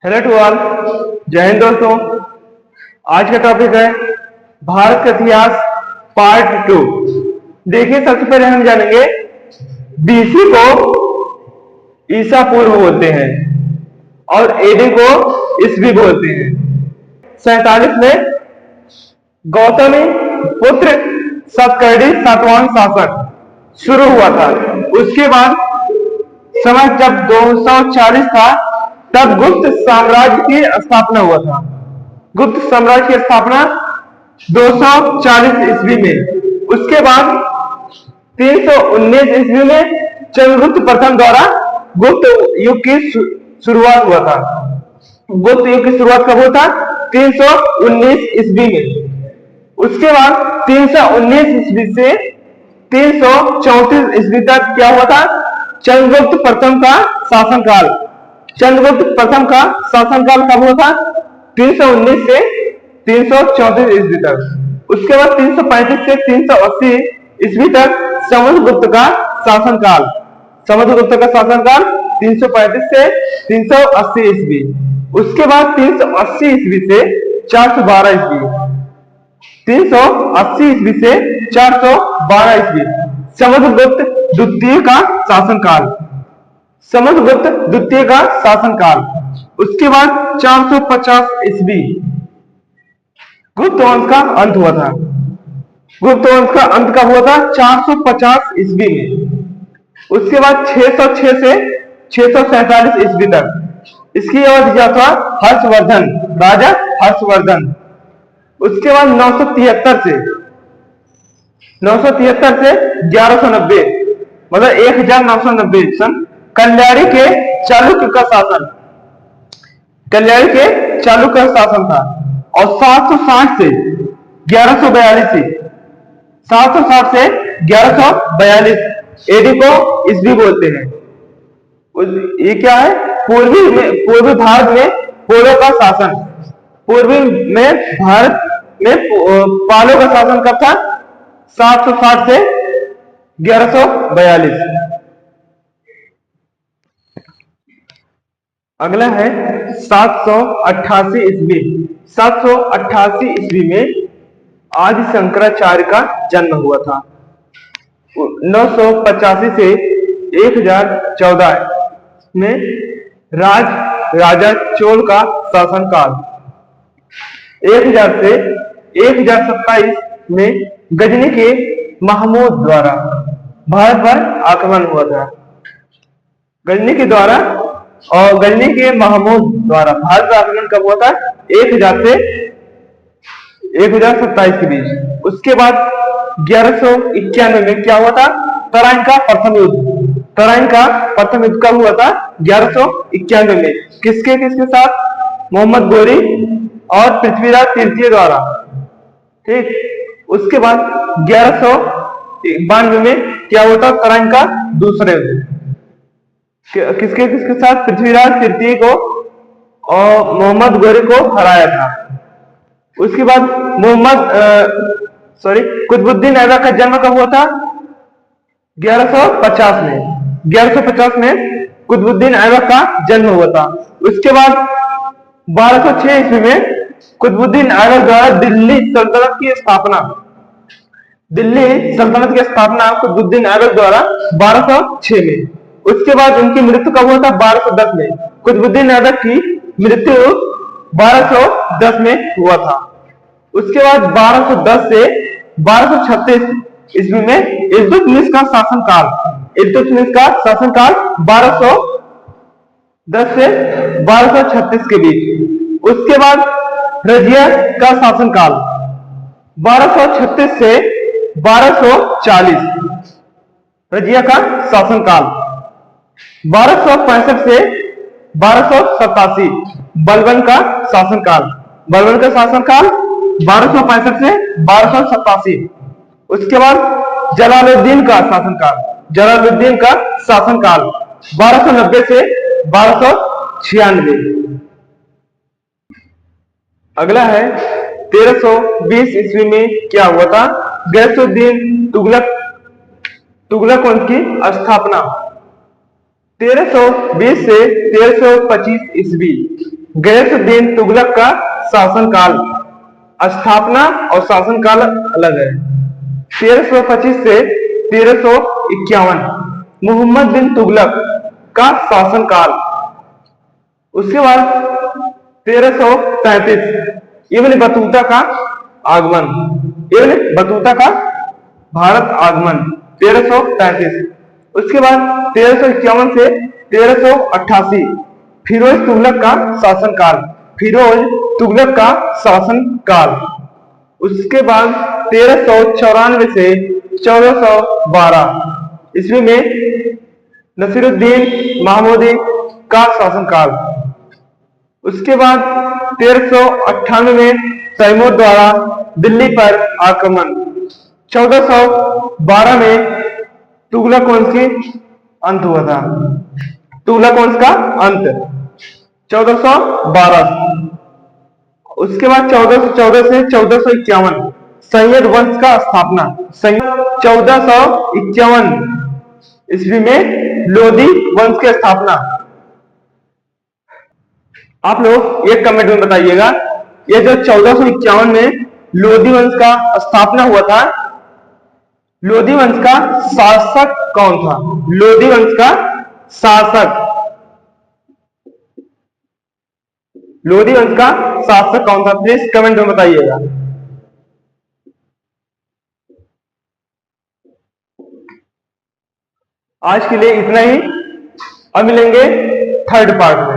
Hello to all. जय हिंद दोस्तों। आज का टॉपिक है भारत का इतिहास पार्ट 2। देखिए, सबसे पहले हम जानेंगे बीसी को ईसा पूर्व बोलते हैं और एडी को ईस्वी बोलते हैं। 47 में गौतमी पुत्र सतकर्णी सातवाहन शासक शुरू हुआ था। उसके बाद समय जब 240 था तब गुप्त साम्राज्य की स्थापना हुआ था। गुप्त साम्राज्य की स्थापना 240 ईस्वी में। उसके बाद 319 ईस्वी में चंद्रगुप्त प्रथम द्वारा गुप्त युग की शुरुआत हुआ था। गुप्त युग की शुरुआत कब हुआ था? 319 ईस्वी में। उसके बाद 319 ईस्वी से 334 ईस्वी तक क्या हुआ था? चंद्रगुप्त प्रथम का शासनकाल। चंद्रगुप्त प्रथम का शासनकाल कब हुआ था? 319 से 334 ईस्वी तक। उसके बाद 335 से 380 ईस्वी तक समुद्रगुप्त का शासनकाल। समुद्रगुप्त का शासनकाल 335 से 380 ईस्वी। उसके बाद 380 ईस्वी से 412 ईस्वी। 380 ईस्वी से 412 ईस्वी समुद्रगुप्त द्वितीय का शासनकाल। समुद्रगुप्त द्वितीय का शासनकाल। उसके बाद 450 ईस्वी गुप्त वंश का अंत हुआ था। गुप्त वंश का अंत कब हुआ था? 450 ईस्वी में। उसके बाद 606 से 647 ईस्वी तक इसकी अवधि क्या था? हर्षवर्धन, राजा हर्षवर्धन। उसके बाद 973 से 1190 मतलब 1990 सन कल्याणी के चालुक्य का शासन। कल्याणी के चालुक्य का शासन था। और 760 से 1142 760 से 1142 एडी को ईस्वी बोलते हैं। ये क्या है? पूर्वी भारत में पोलो का शासन। पूर्वी में भारत में पालो का शासन कब था? 760 से 1142। अगला है 788 ईस्वी। 788 ईस्वी में आदि शंकराचार्य का जन्म हुआ था। 985 से 1014 में राजा चोल का शासनकाल। 1000 से 1027 में गजनी के महमूद द्वारा भारत पर आक्रमण हुआ था। गजनी के द्वारा और गजनी के महमूद द्वारा भारत पर आक्रमण कब हुआ था? 1000 से 1027 के बीच। उसके बाद 1191 में क्या हुआ था? तराइन का प्रथम युद्ध। तराइन का प्रथम युद्ध कब हुआ था? 1191 में। किसके साथ? मोहम्मद गोरी और पृथ्वीराज तृतीय द्वारा। ठीक। उसके बाद 1192 में क्या हुआ था? तराइन का दूसरा युद्ध। किसके साथ? पृथ्वीराज तृतीय को और मोहम्मद गोरी को हराया था। उसके बाद कुतुबुद्दीन ऐबक का जन्म कब हुआ था? 1150 में। 1150 में कुतुबुद्दीन ऐबक का जन्म हुआ था। उसके बाद 1206 ईस्वी में कुतुबुद्दीन ऐबक द्वारा दिल्ली सल्तनत की स्थापना। दिल्ली सल्तनत की स्थापना कुतुबुद्दीन ऐबक द्वारा 1206 में। उसके बाद उनकी मृत्यु कब हुआ था? 1210 में। कुतुबुद्दीन ऐबक की मृत्यु 1210 में हुआ था। उसके बाद 1210 से 1236 ईस्वी में इल्तुतमिश का शासनकाल। इल्तुतमिश का शासनकाल 1210 से 1236 के बीच। उसके बाद रजिया का शासनकाल 1236 से 1240। रजिया का शासनकाल 1265 से 1287। बलबन का शासनकाल। बलबन का शासनकाल 1265 से 1287। उसके बाद जलालुद्दीन का शासनकाल। जलालुद्दीन का शासनकाल 1290 से 1296। अगला है 1320 ईस्वी में क्या हुआ था? गैसुद्दीन तुगलक वंश की स्थापना। 1320 से 1325 ईस्वी गयासुद्दीन तुगलक का शासनकाल, स्थापना और शासनकाल अलग है। 1325 से 1351 मोहम्मद बिन तुगलक का शासनकाल। उसके बाद 1333 इब्न बतूता का आगमन, इब्न बतूता का भारत आगमन 1333। उसके बाद 1351 से 1388 फिरोज तुगलक का शासनकाल, फिरोज तुगलक का शासनकाल। उसके बाद 1394 से 1412 ईस्वी में नसीरुद्दीन महमूदी का शासनकाल। उसके बाद 1398 में तैमूर द्वारा दिल्ली पर आक्रमण। 1412 में तुगलक वंश की अंत हुआ था, तुगलक वंश का अंत 1412। उसके बाद 1414 से 1451 सैयद वंश का स्थापना, 1451 ईस्वी में लोधी वंश की स्थापना। आप लोग एक कमेंट में बताइएगा, ये जो 1451 में लोधी वंश का स्थापना हुआ था, लोधी वंश का शासक कौन था? लोधी वंश का शासक, लोधी वंश का शासक कौन था? प्लीज कमेंट में बताइएगा। आज के लिए इतना ही, अब मिलेंगे थर्ड पार्ट में।